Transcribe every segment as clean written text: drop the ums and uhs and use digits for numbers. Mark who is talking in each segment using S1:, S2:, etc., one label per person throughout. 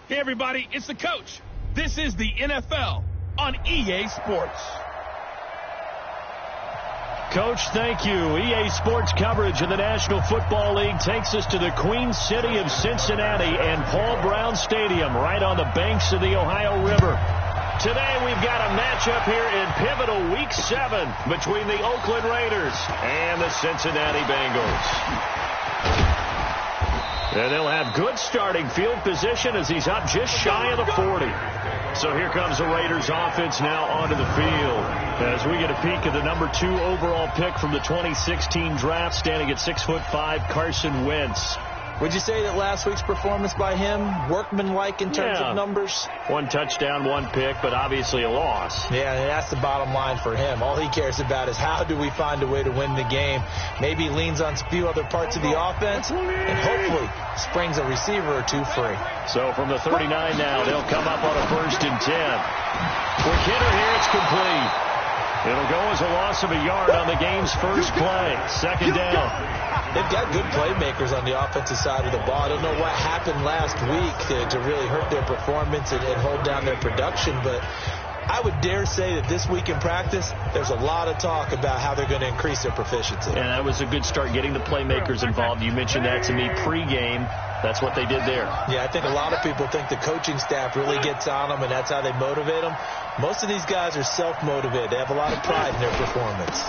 S1: Hey, everybody, it's the coach. This is the NFL on EA Sports.
S2: Coach, thank you. EA Sports coverage of the National Football League takes us to the Queen City of Cincinnati and Paul Brown Stadium right on the banks of the Ohio River. Today we've got a matchup here in pivotal Week 7 between the Oakland Raiders and the Cincinnati Bengals. And they'll have good starting field position as he's up just shy of the 40. So here comes the Raiders offense now onto the field as we get a peek at the number 2 overall pick from the 2016 draft, standing at 6'5", Carson Wentz.
S3: Would you say that last week's performance by him, workmanlike in terms of numbers? 1 touchdown, 1 pick, but obviously a loss. Yeah, that's the bottom line for him. All he cares about is how do we find a way to win the game. Maybe he leans on a few other parts of the offense and hopefully springs a receiver or 2 free. So from the 39 now, they'll come up on a 1st and 10. Quick hitter here, it's complete. It'll go as a loss of a yard on the game's first play. 2nd down. They've got good playmakers on the offensive side of the ball. I don't know what happened last week to really hurt their performance and hold down their production, but I would dare say that this week in practice, there's a lot of talk about how they're going to increase their proficiency. And that was a good start, getting the playmakers involved. You mentioned that to me pregame. That's what they did there. Yeah, I think a lot of people think the coaching staff really gets on them, and that's how they motivate them. Most of these guys are self-motivated. They have a lot of pride in their performance.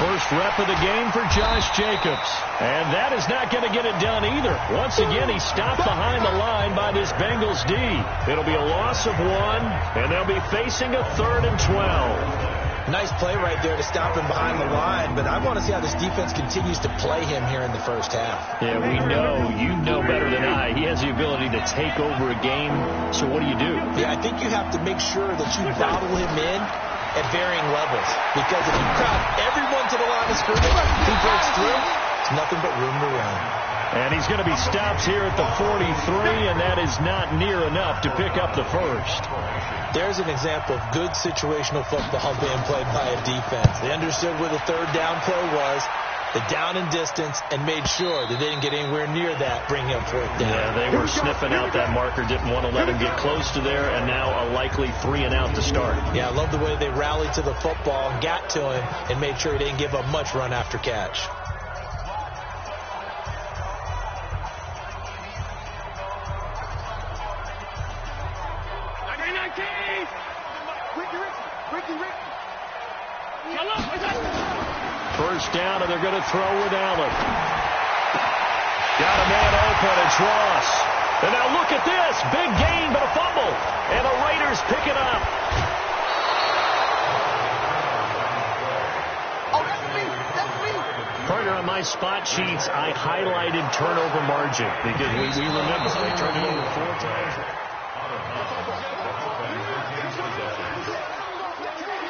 S3: First rep of the game for Josh Jacobs. And that is not going to get it done either. Once again, he's stopped behind the line by this Bengals D. It'll be a loss of 1, and they'll be facing a 3rd and 12. Nice play right there to stop him behind the line, but I want to see how this defense continues to play him here in the first half. Yeah, we know. You know better than I. He has the ability to take over a game, so what do you do? Yeah, I think you have to make sure that you bottle him in at varying levels, because if you crowd everyone to the line of scrimmage, he breaks through, there's nothing but room to run. And he's going to be stopped here at the 43, and that is not near enough to pick up the first. There's an example of good situational football being played by a defense. They understood where the 3rd down play was, the down and distance, and made sure they didn't get anywhere near that, bringing up 4th down. Yeah, they were sniffing out that marker, didn't want to let him get close to there, and now a likely 3 and out to start. Yeah, I love the way they rallied to the football and got to him and made sure he didn't give up much run after catch. First down, and they're going to throw with Allen. Got a man open, it's Ross. And now look at this. Big gain, but a fumble. And the Raiders pick it up. Partner, on my spot sheets, I highlighted turnover margin because we remember they turned it over 4 times.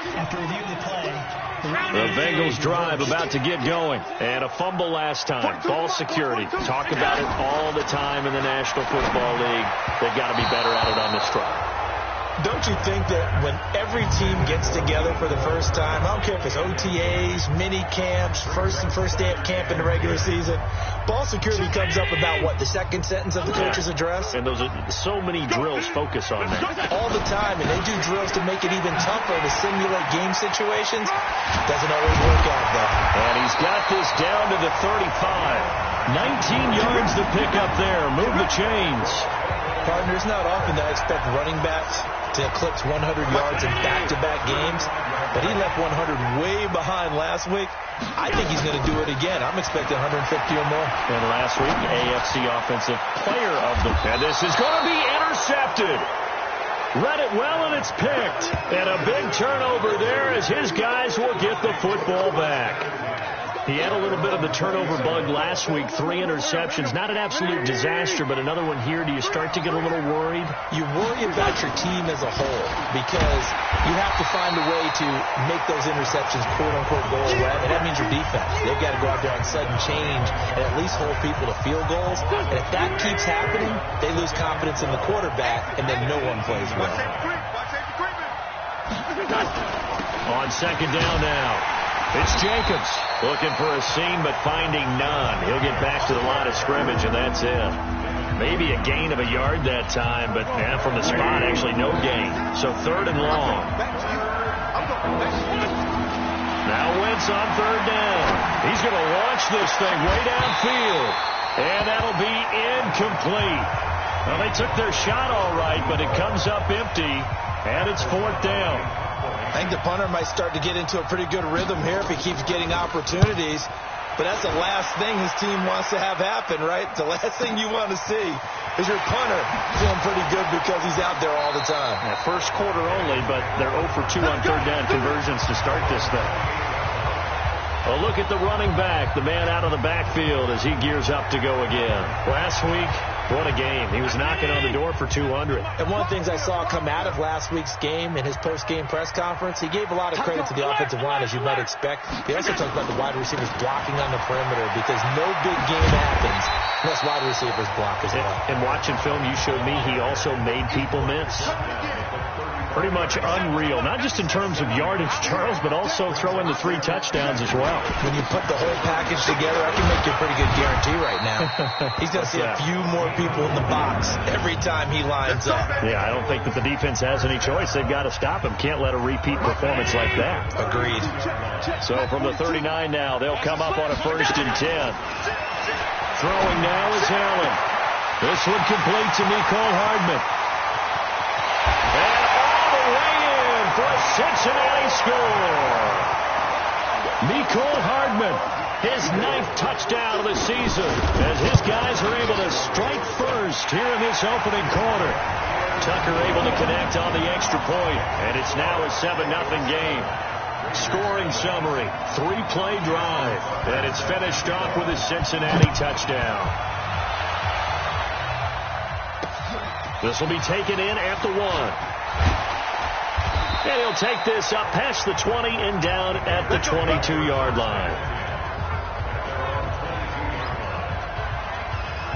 S3: After reviewing the play, the Bengals drive about to get going. And a fumble last time. Ball security. Talk about it all the time in the National Football League. They've got to be better at it on this drive. Don't you think that when every team gets together for the first time, I don't care if it's OTAs, mini camps, first day of camp in the regular season, ball security comes up about, what, the 2nd sentence of the coach's address? And those are so many drills focus on that. All the time, and they do drills to make it even tougher to simulate game situations. Doesn't always work out, though. And he's got this down to the 35. 19 yards to pick up there. Move the chains. Partner, it's not often that I expect running backs to eclipse 100 yards in back-to-back games, but he left 100 way behind last week. I think he's going to do it again. I'm expecting 150 or more. And last week, AFC Offensive Player of the Week. And this is going to be intercepted. Read it well, and it's picked. And a big turnover there as his guys will get the football back. He had a little bit of the turnover bug last week, 3 interceptions. Not an absolute disaster, but another one here. Do you start to get a little worried? You worry about your team as a whole because you have to find a way to make those interceptions quote-unquote go away, and that means your defense. They've got to go out there on sudden change and at least hold people to field goals. And if that keeps happening, they lose confidence in the quarterback, and then no one plays well. On 2nd down now. It's Jacobs looking for a seam but finding none. He'll get back to the line of scrimmage, and that's it.
S2: Maybe a gain of a yard that time, but from the spot, actually no gain. So 3rd and long. Now Wentz on 3rd down. He's going to launch this thing way downfield. And that'll be incomplete. Well, they took their shot all right, but it comes up empty, and it's 4th down.
S3: I think the punter might start to get into a pretty good rhythm here if he keeps getting opportunities. But that's the last thing his team wants to have happen, right? The last thing you want to see is your punter feeling pretty good because he's out there all the time.
S2: Yeah, first quarter only, but they're 0 for 2 on 3rd down conversions to start this thing. A look at the running back, the man out of the backfield as he gears up to go again. Last week, what a game. He was knocking on the door for 200.
S3: And one of the things I saw come out of last week's game in his post-game press conference, he gave a lot of credit to the offensive line, as you might expect. He also talked about the wide receivers blocking on the perimeter because no big game happens unless wide receivers block as well.
S2: And watching film, you showed me he also made people miss. Pretty much unreal, not just in terms of yardage, Charles, but also throwing the 3 touchdowns as well.
S3: When you put the whole package together, I can make you a pretty good guarantee right now. He's going to see a few more people in the box every time he lines up.
S2: Yeah, I don't think that the defense has any choice. They've got to stop him. Can't let a repeat performance like that.
S3: Agreed.
S2: So from the 39 now, they'll come up on a 1st and 10. Throwing now is Allen. This one complete to Mecole Hardman. And all the way in for a Cincinnati score. Mecole Hardman, his 9th touchdown of the season, as his guys are able to strike first here in this opening quarter. Tucker able to connect on the extra point, and it's now a 7-0 game. Scoring summary, 3-play drive, and it's finished off with a Cincinnati touchdown. This will be taken in at the 1. And he'll take this up past the 20 and down at the 22-yard line.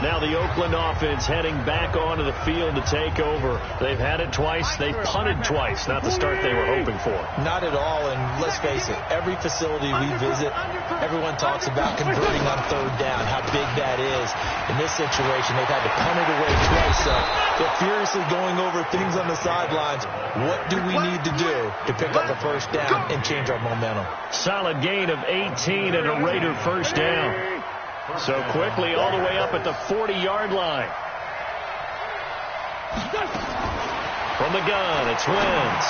S2: Now the Oakland offense heading back onto the field to take over. They've had it twice. They've punted twice. Not the start they were hoping for.
S3: Not at all, and let's face it, every facility we visit, everyone talks about converting on 3rd down, how big that is. In this situation, they've had to punt it away twice, so they're furiously going over things on the sidelines. What do we need to do to pick up a 1st down and change our momentum?
S2: Solid gain of 18 and a Raider 1st down. So quickly all the way up at the 40-yard line. From the gun, it's Wentz.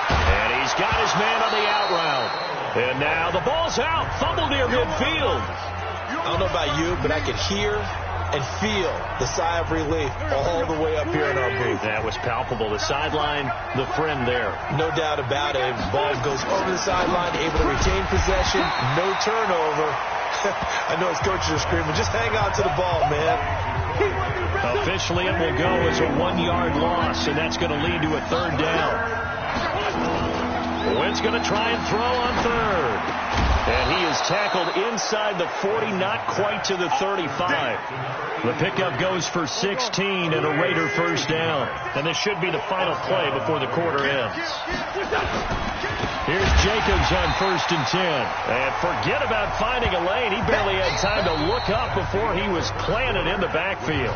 S2: And he's got his man on the out route. And now the ball's out. Fumble near midfield.
S3: I don't know about you, but I could hear and feel the sigh of relief all the way up here in our booth.
S2: That was palpable. The sideline, the friend there.
S3: No doubt about it. Ball goes over the sideline, able to retain possession, no turnover. I know his coaches are screaming, just hang on to the ball, man.
S2: Officially, it will go as a 1-yard loss, and that's going to lead to a 3rd down. Wentz going to try and throw on 3rd. And he is tackled inside the 40, not quite to the 35. The pickup goes for 16 and a Raider 1st down. And this should be the final play before the quarter ends. Here's Jacobs on 1st and 10. And forget about finding a lane. He barely had time to look up before he was planted in the backfield.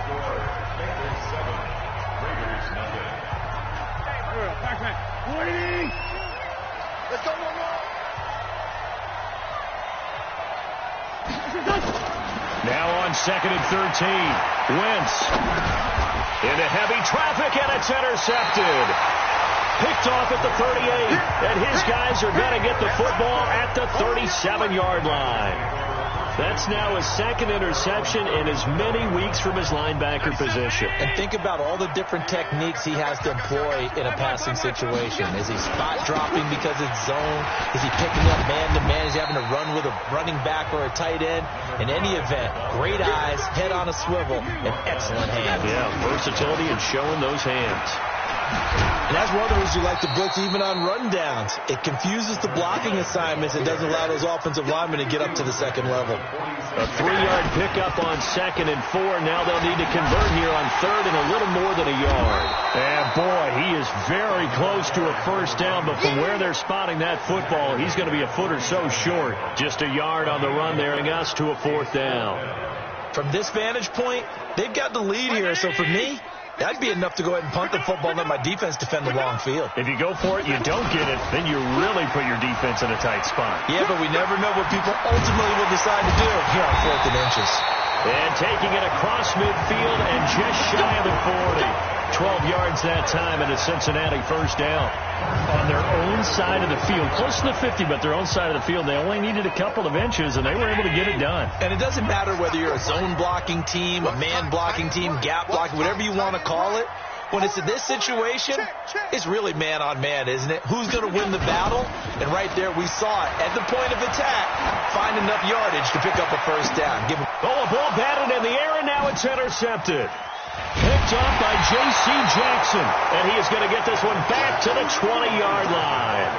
S4: Let's go,
S2: Now on 2nd and 13. Wentz into heavy traffic, and it's intercepted. Picked off at the 38, and his guys are going to get the football at the 37-yard line. That's now his 2nd interception in as many weeks from his linebacker position.
S3: And think about all the different techniques he has to employ in a passing situation. Is he spot dropping because it's zone? Is he picking up man-to-man? Is he having to run with a running back or a tight end? In any event, great eyes, head on a swivel, and excellent hands.
S2: Yeah, versatility and showing those hands.
S3: And that's one of the reasons you like to blitz even on rundowns. It confuses the blocking assignments. It doesn't allow those offensive linemen to get up to the 2nd level.
S2: A 3-yard pickup on 2nd and 4. Now they'll need to convert here on 3rd and a little more than a yard. And boy, he is very close to a 1st down, but from where they're spotting that football, he's going to be a foot or so short. Just a yard on the run there, and us to a 4th down.
S3: From this vantage point, they've got the lead here. So for me, that'd be enough to go ahead and punt the football and let my defense defend the long field.
S2: If you go for it, you don't get it, then you really put your defense in a tight spot.
S3: Yeah, but we never know what people ultimately will decide to do here on 4th and inches.
S2: And taking it across midfield and just shy of the 40. 12 yards that time and a Cincinnati first down. On their own side of the field. Close to the 50, but their own side of the field. They only needed a couple of inches, and they were able to get it done.
S3: And it doesn't matter whether you're a zone blocking team, a man blocking team, gap blocking, whatever you want to call it. When it's in this situation, it's really man on man, isn't it? Who's going to win the battle? And right there, we saw it. At the point of attack, find enough yardage to pick up a first down. Give him
S2: a ball batted in the air, and now it's intercepted. Picked off by J.C. Jackson, and he is going to get this one back to the 20-yard line.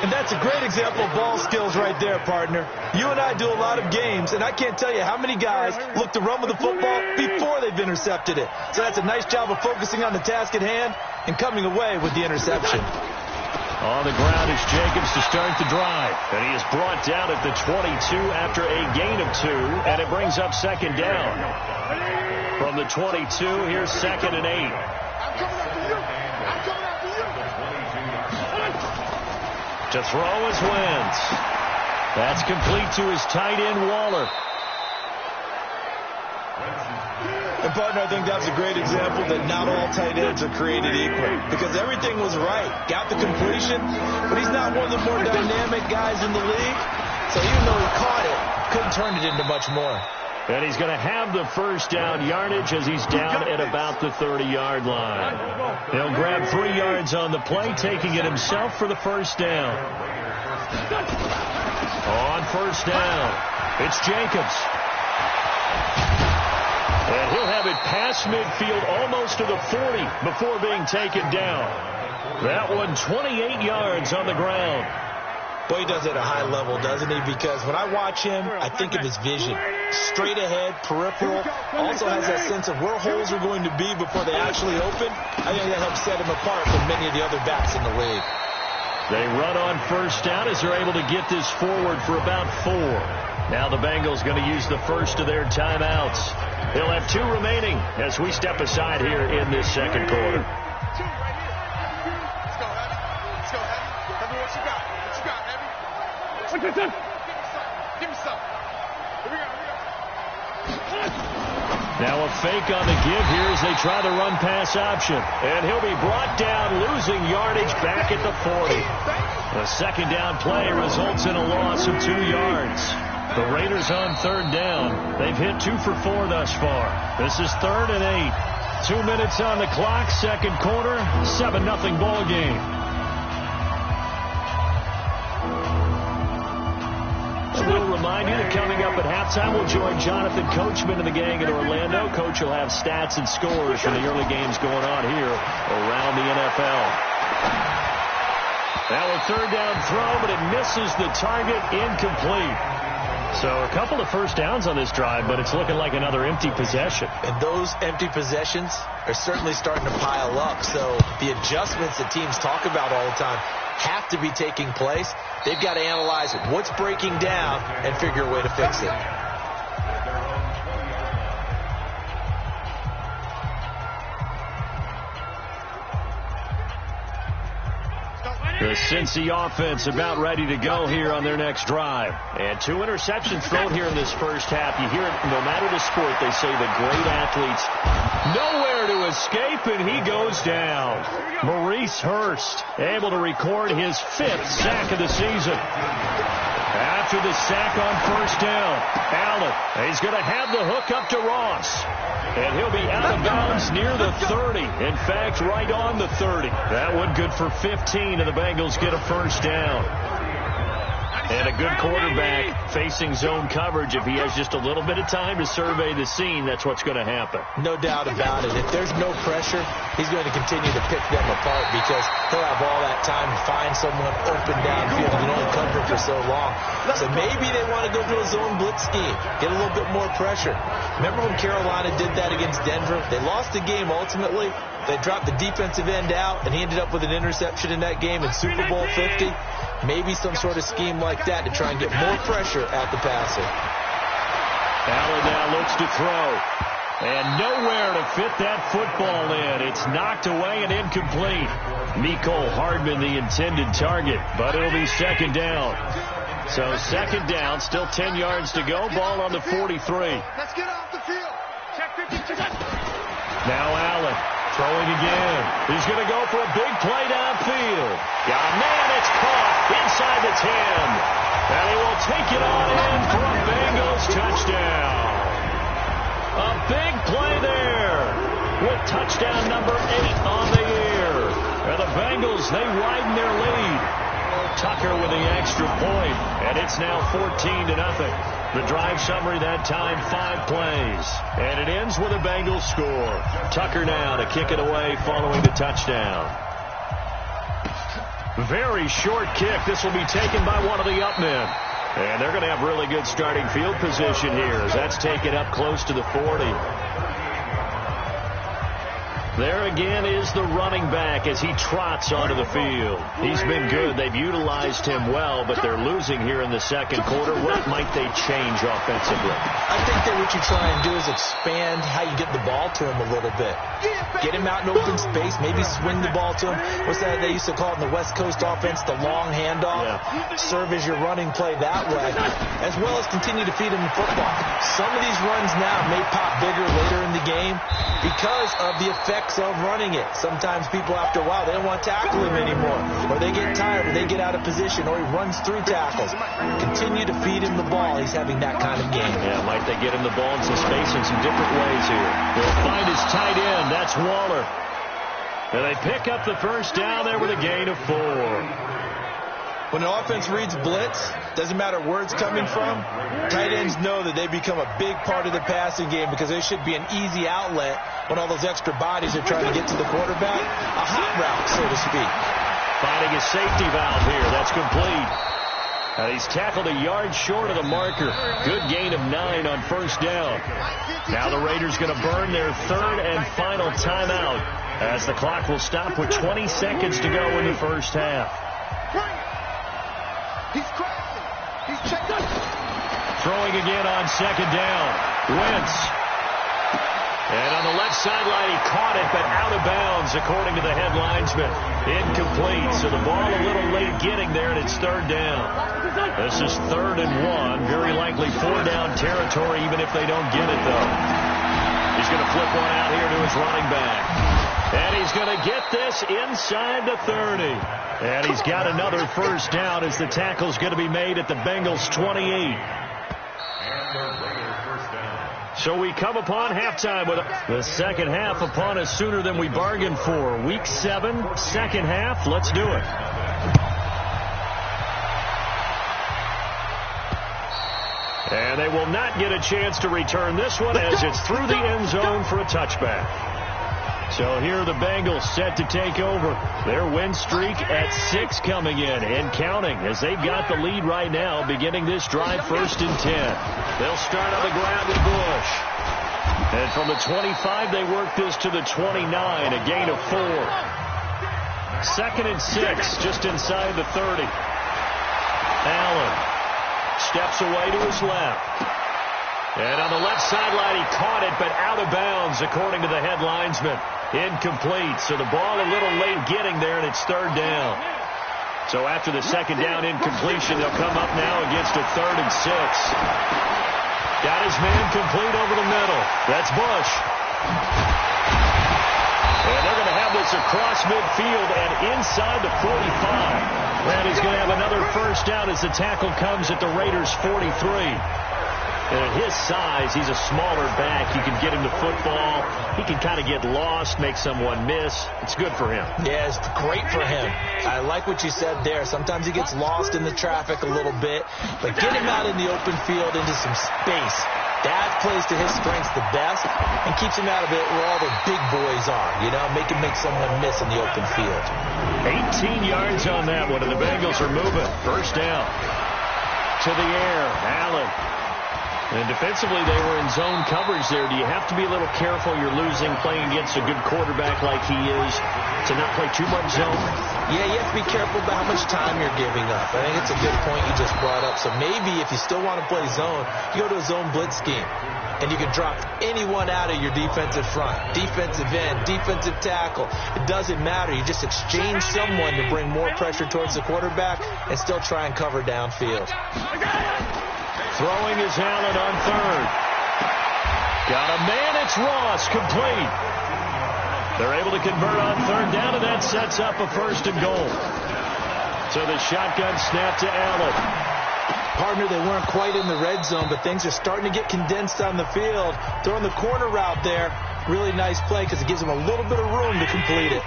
S3: And that's a great example of ball skills right there, partner. You and I do a lot of games, and I can't tell you how many guys look to run with the football before they've intercepted it. So that's a nice job of focusing on the task at hand and coming away with the interception.
S2: On the ground is Jacobs to start the drive. And he is brought down at the 22 after a gain of 2, and it brings up second down. From the 22, here's 2nd and 8.
S4: I'm coming after you. I'm coming after you.
S2: To throw is Wentz. That's complete to his tight end, Waller.
S3: And, partner, I think that's a great example that not all tight ends are created equal. Because everything was right. Got the completion, but he's not one of the more dynamic guys in the league. So even though he caught it, couldn't turn it into much more.
S2: And he's going to have the first down yardage as he's down at about the 30-yard line. He'll grab 3 yards on the play, taking it himself for the first down. On first down, it's Jacobs. And he'll have it past midfield almost to the 40 before being taken down. That one 28 yards on the ground.
S3: Boy, he does it at a high level, doesn't he? Because when I watch him, I think of his vision. Straight ahead, peripheral. Also has that sense of where holes are going to be before they actually open. I think that helps set him apart from many of the other backs in the league.
S2: They run on first down as they're able to get this forward for about 4. Now the Bengals going to use the first of their timeouts. They'll have 2 remaining as we step aside here in this second quarter.
S4: Give me some. Here we go.
S2: Now a fake on the give here as they try the run pass option. And he'll be brought down, losing yardage back at the 40. The second down play results in a loss of 2 yards. The Raiders on third down. They've hit 2 for 4 thus far. This is 3rd and 8. 2 minutes on the clock, second quarter, 7-0 ball game. We'll remind you that coming up at halftime, we'll join Jonathan Coachman and the gang in Orlando. Coach will have stats and scores from the early games going on here around the NFL. Now a third down throw, but it misses the target, incomplete. So a couple of first downs on this drive, but it's looking like another empty possession.
S3: And those empty possessions are certainly starting to pile up. So the adjustments that teams talk about all the time have to be taking place. They've got to analyze what's breaking down and figure a way to fix it.
S2: The Cincy offense about ready to go here on their next drive. And 2 interceptions thrown here in this first half. You hear it no matter the sport, they say the great athletes nowhere to escape, and he goes down. Maurice Hurst able to record his 5th sack of the season. After the sack on first down, Allen, he's going to have the hook up to Ross. And he'll be out of bounds near the 30. In fact, right on the 30. That one good for 15, and the Bengals get a first down. And a good quarterback facing zone coverage. If he has just a little bit of time to survey the scene, that's what's going to happen.
S3: No doubt about it. If there's no pressure, he's going to continue to pick them apart because he'll have all that time to find someone open downfield. You can only cover for so long. So maybe they want to go to a zone blitz scheme, get a little bit more pressure. Remember when Carolina did that against Denver? They lost the game ultimately. They dropped the defensive end out, and he ended up with an interception in that game in Super Bowl 50. Maybe some sort of scheme like that to try and get more pressure at the passer.
S2: Allen now looks to throw. And nowhere to fit that football in. It's knocked away and incomplete. Mecole Hardman the intended target, but it'll be second down. So second down, still 10 yards to go. Ball on the 43.
S4: Let's get off the field. Check 52.
S2: Now Allen throwing again. He's going to go for a big play downfield. Got a man, it's caught inside the 10. And he will take it on in for a Bengals touchdown. A big play there with touchdown number 8 on the year. And the Bengals, they widen their lead. Tucker with the extra point, and it's now 14-0. The drive summary that time, 5 plays. And it ends with a Bengals score. Tucker now to kick it away following the touchdown. Very short kick. This will be taken by one of the up men. And they're going to have really good starting field position here as that's taken up close to the 40. There again is the running back as he trots onto the field. He's been good. They've utilized him well, but they're losing here in the second quarter. What might they change offensively?
S3: I think that what you try and do is expand how you get the ball to him a little bit. Get him out in open space, maybe swing the ball to him. What's that they used to call it in the West Coast offense, the long handoff? Yeah. Serve as your running play that way, as well as continue to feed him the football. Some of these runs now may pop bigger later in the game because of the effects of running it. Sometimes people, after a while, they don't want to tackle him anymore, or they get tired, or they get out of position, or he runs through tackles. Continue to feed him the ball. He's having that kind of game.
S2: Yeah, might they get him the ball in some space in some different ways here. They'll find his tight end. That's Waller. And they pick up the first down there with a gain of 4.
S3: When the offense reads blitz, doesn't matter where it's coming from, tight ends know that they become a big part of the passing game because there should be an easy outlet when all those extra bodies are trying to get to the quarterback. A hot route, so to speak.
S2: Finding a safety valve here. That's complete. And he's tackled a yard short of the marker. Good gain of 9 on first down. Now the Raiders going to burn their third and final timeout as the clock will stop with 20 seconds to go in the first half.
S4: He's crazy. He's checked up.
S2: Throwing again on second down. Wentz. And on the left sideline, he caught it, but out of bounds, according to the head linesman. Incomplete. So the ball a little late getting there, and it's third down. This is 3rd and 1. Very likely 4-down territory, even if they don't get it, though. He's going to flip one out here to his running back. And he's going to get this inside the 30. And he's got another first down as the tackle's going to be made at the Bengals' 28. So we come upon halftime with the second half upon us sooner than we bargained for. Week 7, second half. Let's do it. And they will not get a chance to return this one as it's through the end zone for a touchback. So here are the Bengals set to take over. Their win streak at 6 coming in and counting as they've got the lead right now beginning this drive 1st and 10. They'll start on the ground with Bush. And from the 25, they work this to the 29, a gain of 4. 2nd and 6, just inside the 30. Allen steps away to his left. And on the left sideline, he caught it, but out of bounds, according to the head linesman. Incomplete. So the ball a little late getting there, and it's 3rd down. So after the second down incompletion, they'll come up now against a 3rd and 6. Got his man complete over the middle. That's Bush. And they're going to have this across midfield and inside the 45. And he's going to have another first down as the tackle comes at the Raiders' 43. And at his size, he's a smaller back. You can get him to football. He can kind of get lost, make someone miss. It's good for him.
S3: Yeah, it's great for him. I like what you said there. Sometimes he gets lost in the traffic a little bit. But get him out in the open field into some space. That plays to his strengths the best and keeps him out of it where all the big boys are. You know, make someone miss in the open field.
S2: 18 yards on that one, and the Bengals are moving. First down. To the air. Allen. And defensively, they were in zone coverage there. Do you have to be a little careful? You're losing playing against a good quarterback like he is to not play too much zone?
S3: Yeah, you have to be careful about how much time you're giving up. I think it's a good point you just brought up. So maybe if you still want to play zone, you go to a zone blitz scheme. And you can drop anyone out of your defensive front, defensive end, defensive tackle. It doesn't matter. You just exchange someone to bring more pressure towards the quarterback and still try and cover downfield.
S2: Throwing is Allen on third. Got a man, it's Ross, complete. They're able to convert on third down, and that sets up a first and goal. So the shotgun snap to Allen.
S3: Partner, they weren't quite in the red zone, but things are starting to get condensed on the field. Throwing the corner route there, really nice play because it gives them a little bit of room to complete it.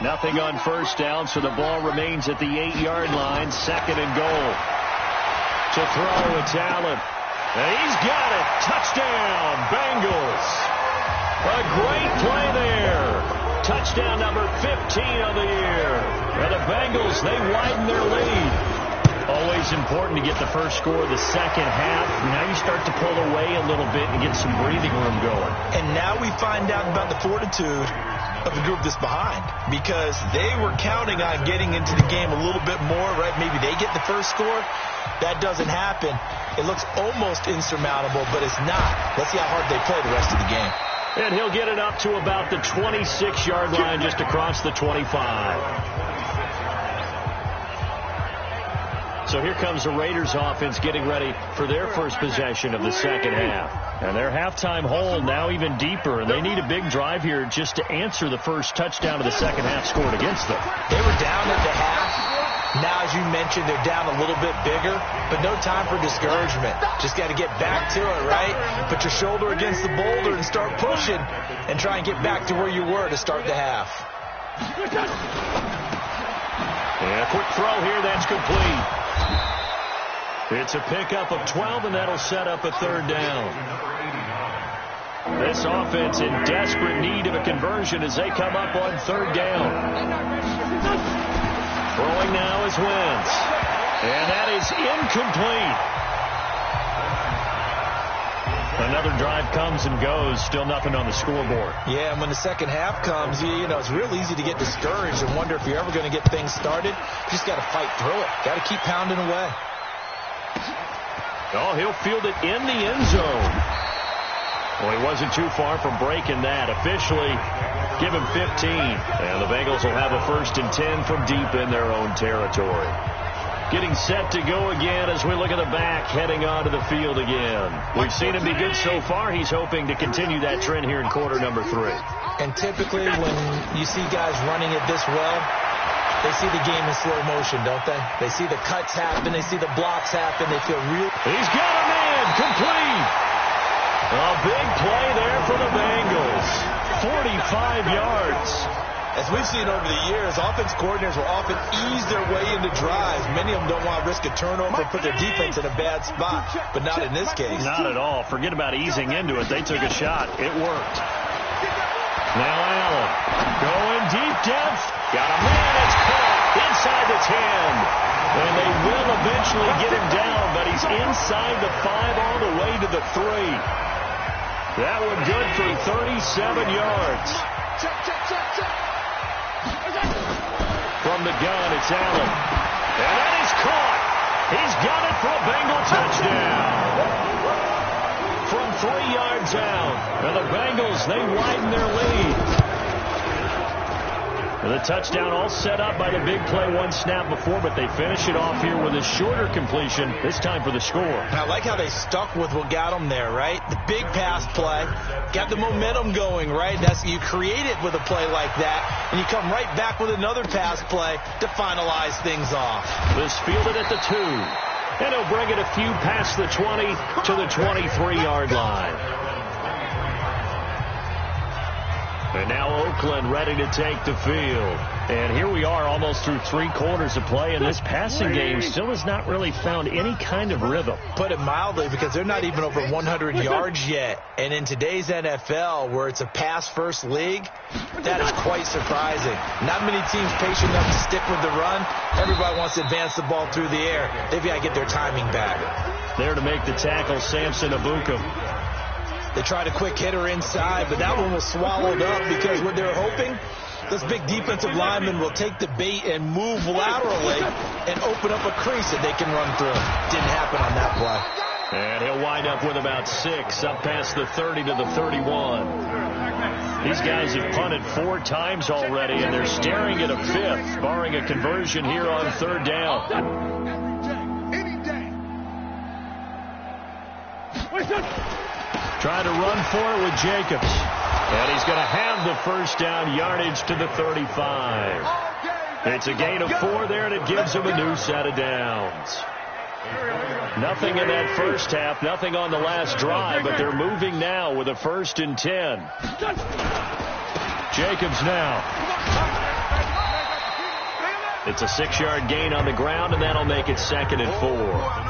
S2: Nothing on first down, so the ball remains at the 8-yard line, second and goal. To throw, it's Allen. And he's got it. Touchdown, Bengals. A great play there. Touchdown number 15 of the year. And the Bengals, they widen their lead. Always important to get the first score of the second half. Now you start to pull away a little bit and get some breathing room going.
S3: And now we find out about the fortitude of the group that's behind, because they were counting on getting into the game a little bit more, right? Maybe they get the first score. That doesn't happen. It looks almost insurmountable, but it's not. Let's see how hard they play the rest of the game.
S2: And he'll get it up to about the 26-yard line, just across the 25. So here comes the Raiders offense getting ready for their first possession of the second half. And their halftime hole now even deeper, and they need a big drive here just to answer the first touchdown of the second half scored against them.
S3: They were down at the half. Now, as you mentioned, they're down a little bit bigger, but no time for discouragement. Just got to get back to it, right? Put your shoulder against the boulder and start pushing and try and get back to where you were to start the half.
S2: And a quick throw here, that's complete. It's a pickup of 12, and that'll set up a third down. This offense in desperate need of a conversion as they come up on third down. Throwing now is Wentz. And that is incomplete. Another drive comes and goes. Still nothing on the scoreboard.
S3: Yeah, and when the second half comes, you know, it's real easy to get discouraged and wonder if you're ever going to get things started. You just got to fight through it. Got to keep pounding away.
S2: Oh, he'll field it in the end zone. Well, he wasn't too far from breaking that. Officially, give him 15. And the Bengals will have a 1st and 10 from deep in their own territory. Getting set to go again as we look at the back, heading onto the field again. We've seen him be good so far. He's hoping to continue that trend here in quarter number 3.
S3: And typically when you see guys running it this well, they see the game in slow motion, don't they? They see the cuts happen. They see the blocks happen. They feel real.
S2: He's got a man. Complete. A big play there for the Bengals. 45 yards.
S3: As we've seen over the years, offense coordinators will often ease their way into drives. Many of them don't want to risk a turnover and put their defense in a bad spot, but not in this case.
S2: Not at all. Forget about easing into it. They took a shot. It worked. Now Allen going deep depth. Got a man. It's caught inside the 10. And they will eventually get him down, but he's inside the 5 all the way to the 3. That one good for 37 yards. From the gun, it's Allen. And that is caught. He's got it for a Bengal touchdown. From 3 yards out. And the Bengals, they widen their lead. And the touchdown all set up by the big play one snap before, but they finish it off here with a shorter completion, this time for the score.
S3: And I like how they stuck with what got them there, right? The big pass play, got the momentum going, right? You create it with a play like that, and you come right back with another pass play to finalize things off.
S2: This fielded at the 2, and he'll bring it a few past the 20 to the 23-yard line. And now Oakland ready to take the field. And here we are almost through 3 quarters of play, and this passing game still has not really found any kind of rhythm.
S3: Put it mildly, because they're not even over 100 yards yet. And in today's NFL, where it's a pass-first league, that is quite surprising. Not many teams patient enough to stick with the run. Everybody wants to advance the ball through the air. They've got to get their timing back.
S2: There to make the tackle, Samson Abuka.
S3: They tried a quick hitter inside, but that one was swallowed up because what they're hoping, this big defensive lineman will take the bait and move laterally and open up a crease that they can run through. Didn't happen on that play.
S2: And he'll wind up with about 6 up past the 30 to the 31. These guys have punted 4 times already, and they're staring at a 5th, barring a conversion here on 3rd down. Trying to run for it with Jacobs. And he's going to have the first down yardage to the 35. It's a gain of 4 there, and it gives him a new set of downs. Nothing in that first half, nothing on the last drive, but they're moving now with a 1st and 10. Jacobs now. It's a 6-yard gain on the ground, and that'll make it 2nd and 4.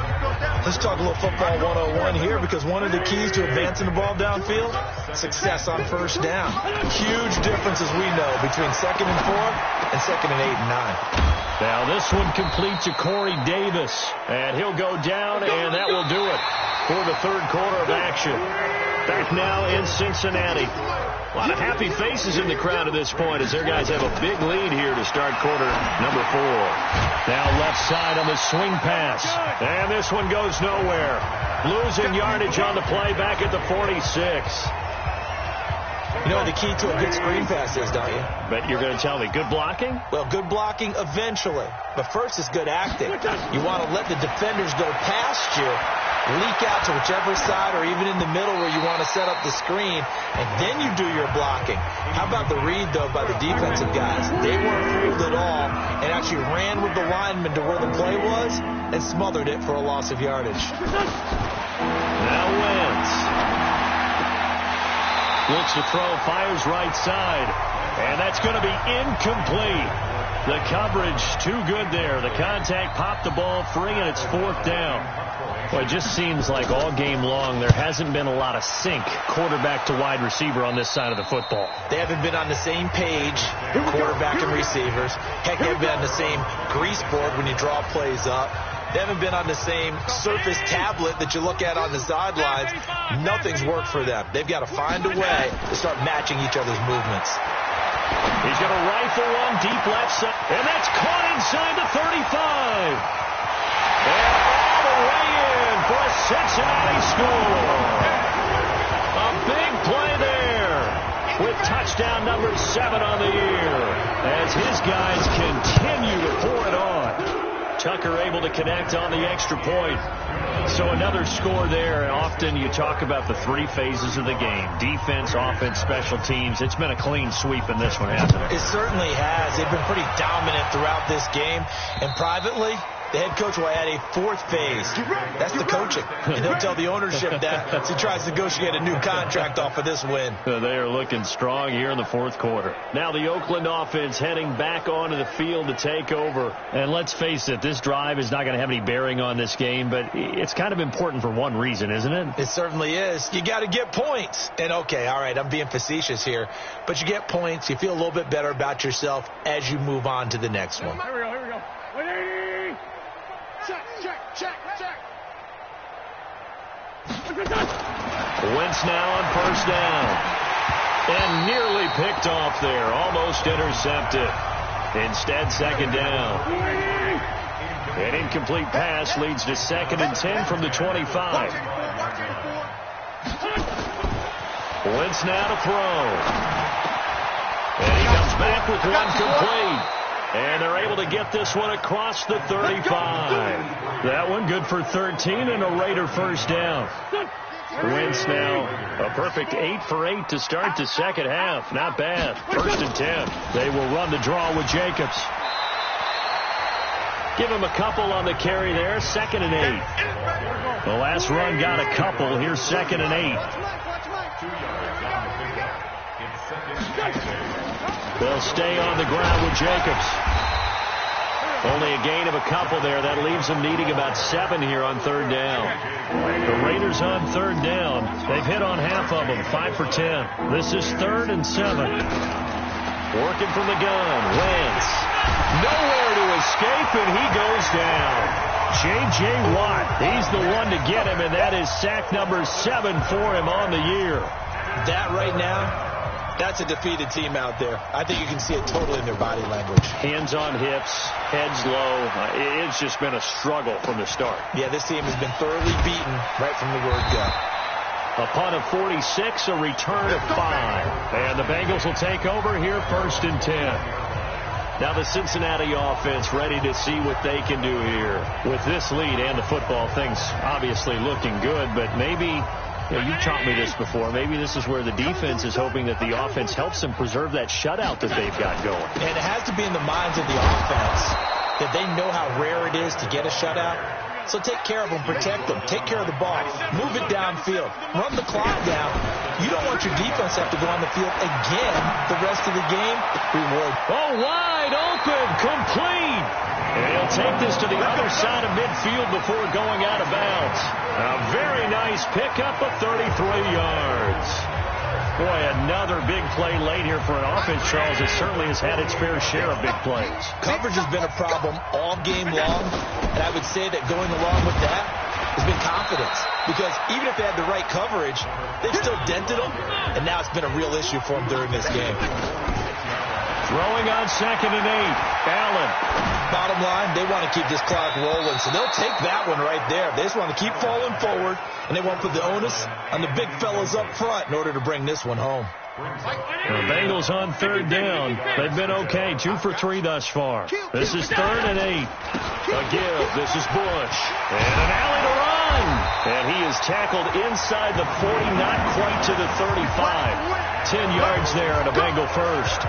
S3: Let's talk a little football 101 here, because one of the keys to advancing the ball downfield, success on 1st down. Huge difference, as we know, between 2nd and 4 and 2nd and 8 and 9.
S2: Now this one complete to Corey Davis, and he'll go down, and that will do it for the 3rd quarter of action. Back now in Cincinnati. A lot of happy faces in the crowd at this point as their guys have a big lead here to start quarter number 4. Now left side on the swing pass. And this one goes nowhere. Losing yardage on the play back at the 46.
S3: You know what the key to a good screen pass is, don't you?
S2: But you're going to tell me, good blocking?
S3: Well, good blocking eventually. But first is good acting. You want to let the defenders go past you, leak out to whichever side or even in the middle where you want to set up the screen, and then you do your blocking. How about the read, though, by the defensive guys? They weren't fooled at all and actually ran with the lineman to where the play was and smothered it for a loss of yardage.
S2: Now Wentz. Looks to throw, fires right side, and that's going to be incomplete. The coverage too good there. The contact popped the ball free, and it's 4th down. Well, it just seems like all game long there hasn't been a lot of sync quarterback to wide receiver on this side of the football.
S3: They haven't been on the same page, quarterback and receivers. Heck, they haven't been on the same grease board when you draw plays up. They haven't been on the same surface tablet that you look at on the sidelines. Nothing's worked for them. They've got to find a way to start matching each other's movements.
S2: He's going to rifle one deep left side, and that's caught inside the 35. And all the way in for a Cincinnati score. A big play there with touchdown number 7 on the year as his guys continue to pour it on. Tucker able to connect on the extra point. So another score there. Often you talk about the 3 phases of the game. Defense, offense, special teams. It's been a clean sweep in this one, hasn't it?
S3: It certainly has. They've been pretty dominant throughout this game. And privately, the head coach will add a 4th phase. That's the coaching. And he'll tell the ownership that as he tries to negotiate a new contract off of this win.
S2: They are looking strong here in the 4th quarter. Now the Oakland offense heading back onto the field to take over. And let's face it, this drive is not going to have any bearing on this game, but it's kind of important for one reason, isn't it?
S3: It certainly is. You got to get points. And okay, all right, I'm being facetious here, but you get points. You feel a little bit better about yourself as you move on to the next one.
S4: Here we go, here we go. Check.
S2: Wentz now on 1st down. And nearly picked off there. Almost intercepted. Instead, 2nd down. An incomplete pass leads to 2nd and 10 from the 25. Wentz now to throw. And he comes back with one complete. And they're able to get this one across the 35. That one good for 13 and a Raider 1st down. Wentz now a perfect 8 for 8 to start the 2nd half. Not bad. 1st and 10. They will run the draw with Jacobs. Give him a couple on the carry there. 2nd and 8. The last run got a couple. Here's 2nd and 8. They'll stay on the ground with Jacobs. Only a gain of a couple there. That leaves them needing about 7 here on 3rd down. The Raiders on 3rd down. They've hit on half of them, 5 for 10. This is 3rd and 7. Working from the gun. Wentz. Nowhere to escape, and he goes down. J.J. Watt, he's the one to get him, and that is sack number 7 for him on the year.
S3: That right now, that's a defeated team out there. I think you can see it totally in their body language.
S2: Hands on hips, heads low. It's just been a struggle from the start.
S3: Yeah, this team has been thoroughly beaten right from the word go.
S2: A punt of 46, a return of 5. And the Bengals will take over here, 1st and 10. Now the Cincinnati offense ready to see what they can do here. With this lead and the football, things obviously looking good, but maybe, you've taught me this before, maybe this is where the defense is hoping that the offense helps them preserve that shutout that they've got going.
S3: And it has to be in the minds of the offense that they know how rare it is to get a shutout. So take care of them, protect them, take care of the ball, move it downfield, run the clock down. You don't want your defense to have to go on the field again the rest of the game. Reward.
S2: Oh, wide open, complete. And he'll take this to the other side of midfield before going out of bounds. A very nice pickup of 33 yards. Boy, another big play late here for an offense, Charles. It certainly has had its fair share of big plays.
S3: Coverage has been a problem all game long, and I would say that going along with that has been confidence. Because even if they had the right coverage, they've still dented them, and now it's been a real issue for them during this game.
S2: Throwing on 2nd and 8. Allen.
S3: Bottom line, they want to keep this clock rolling, so they'll take that one right there. They just want to keep falling forward, and they won't put the onus on the big fellas up front in order to bring this one home.
S2: The Bengals on 3rd down. They've been okay. 2 for 3 thus far. This is 3rd and 8. A give. This is Bush. And an alley to run. And he is tackled inside the 40, not quite to the 35. 10 yards there and a Bengal first.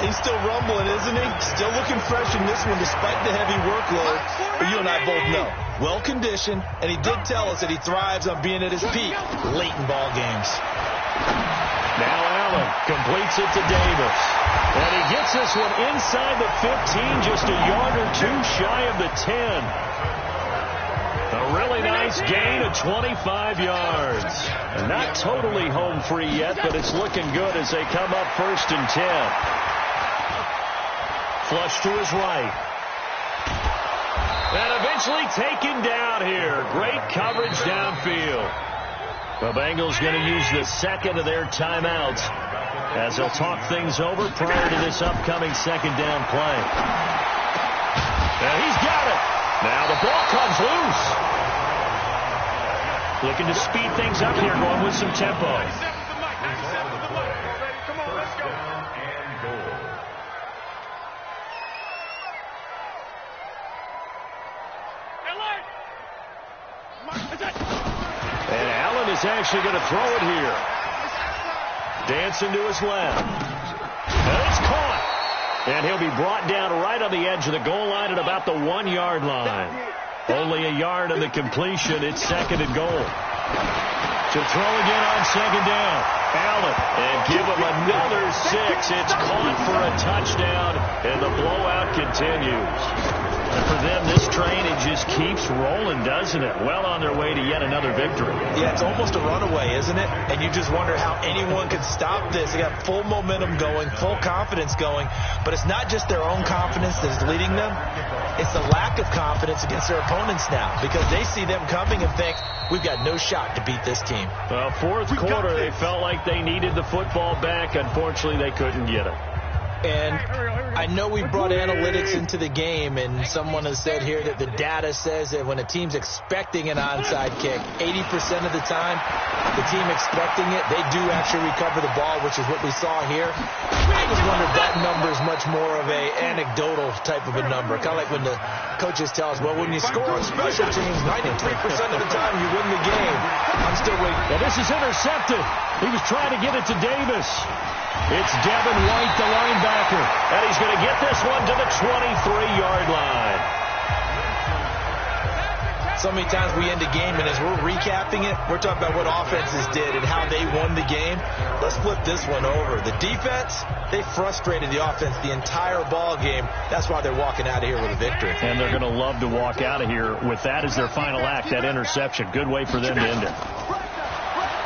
S3: He's still rumbling, isn't he? Still looking fresh in this one despite the heavy workload. But you and I both know, well-conditioned, and he did tell us that he thrives on being at his peak late in ball games.
S2: Now Allen completes it to Davis. And he gets this one inside the 15, just a yard or 2 shy of the 10. A really nice gain of 25 yards. Not totally home free yet, but it's looking good as they come up 1st and 10. Flush to his right. And eventually taken down here. Great coverage downfield. The Bengals going to use the second of their timeouts as they'll talk things over prior to this upcoming 2nd down play. And he's got it. Now the ball comes loose. Looking to speed things up here, going with some tempo.
S4: Come on, let's go.
S2: And Allen is actually going to throw it here. Dancing to his left. And it's caught. And he'll be brought down right on the edge of the goal line at about the 1-yard line. Only a yard on the completion. It's 2nd and goal. To throw again on 2nd down. Allen. And give him another 6. It's caught for a touchdown. And the blowout continues. And for them, this train, it just keeps rolling, doesn't it? Well on their way to yet another victory.
S3: Yeah, it's almost a runaway, isn't it? And you just wonder how anyone could stop this. They got full momentum going, full confidence going. But it's not just their own confidence that is leading them. It's the lack of confidence against their opponents now, because they see them coming and think, we've got no shot to beat this team.
S2: Well, 4th quarter, they felt like they needed the football back. Unfortunately, they couldn't get it.
S3: And I know we brought analytics into the game, and someone has said here that the data says that when a team's expecting an onside kick, 80% of the time, the team expecting it, they do actually recover the ball, which is what we saw here. I just wonder if that number is much more of a anecdotal type of a number, kind of like when the coaches tell us, well, when you score on special teams, 93% of the time you win the game. I'm still waiting.
S2: Well, this is intercepted. He was trying to get it to Davis. It's Devin White, the linebacker, and he's going to get this one to the 23-yard line.
S3: So many times we end a game, and as we're recapping it, we're talking about what offenses did and how they won the game. Let's flip this one over. The defense, they frustrated the offense the entire ball game. That's why they're walking out of here with a victory.
S2: And they're going to love to walk out of here with that as their final act, that interception. Good way for them to end it.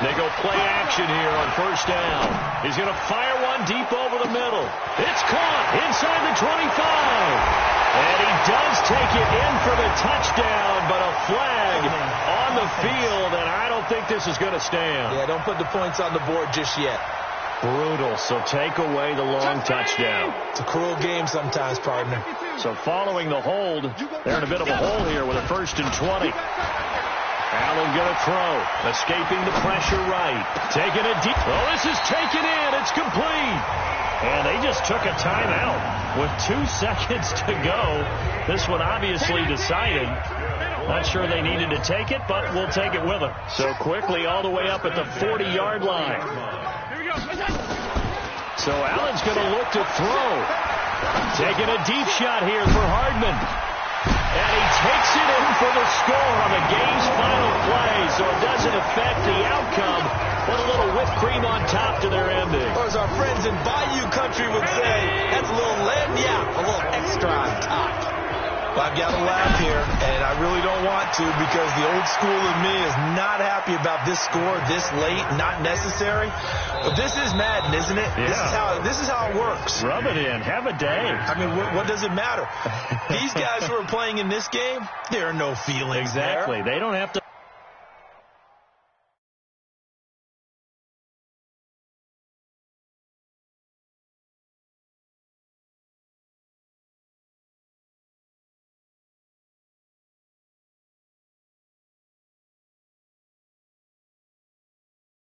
S2: They go play action here on first down. He's going to fire one deep over the middle. It's caught inside the 25. And he does take it in for the touchdown, but a flag on the field, and I don't think this is going to stand.
S3: Yeah, don't put the points on the board just yet.
S2: Brutal, so take away the long touchdown.
S3: It's a cruel game sometimes, partner.
S2: So following the hold, they're in a bit of a hole here with a 1st and 20. Allen going to throw. Escaping the pressure right. Taking a deep. Oh, this is taken in. It's complete. And they just took a timeout with 2 seconds to go. This one obviously decided. Not sure they needed to take it, but we'll take it with them. So quickly all the way up at the 40-yard line. So Allen's going to look to throw. Taking a deep shot here for Hardman. And he takes it in for the score on the game's final play, so it doesn't affect the outcome. Put a little whipped cream on top to their ending.
S3: Or as our friends in Bayou Country would say, that's a little lagniappe, a little extra on top. Well, I've got to laugh here, and I really don't want to because the old school in me is not happy about this score this late, not necessary. But this is Madden, isn't it?
S2: Yeah.
S3: This is how it works.
S2: Rub it in. Have a day.
S3: I mean, what does it matter? These guys who are playing in this game, there are no feelings
S2: exactly.
S3: there.
S2: They don't have to.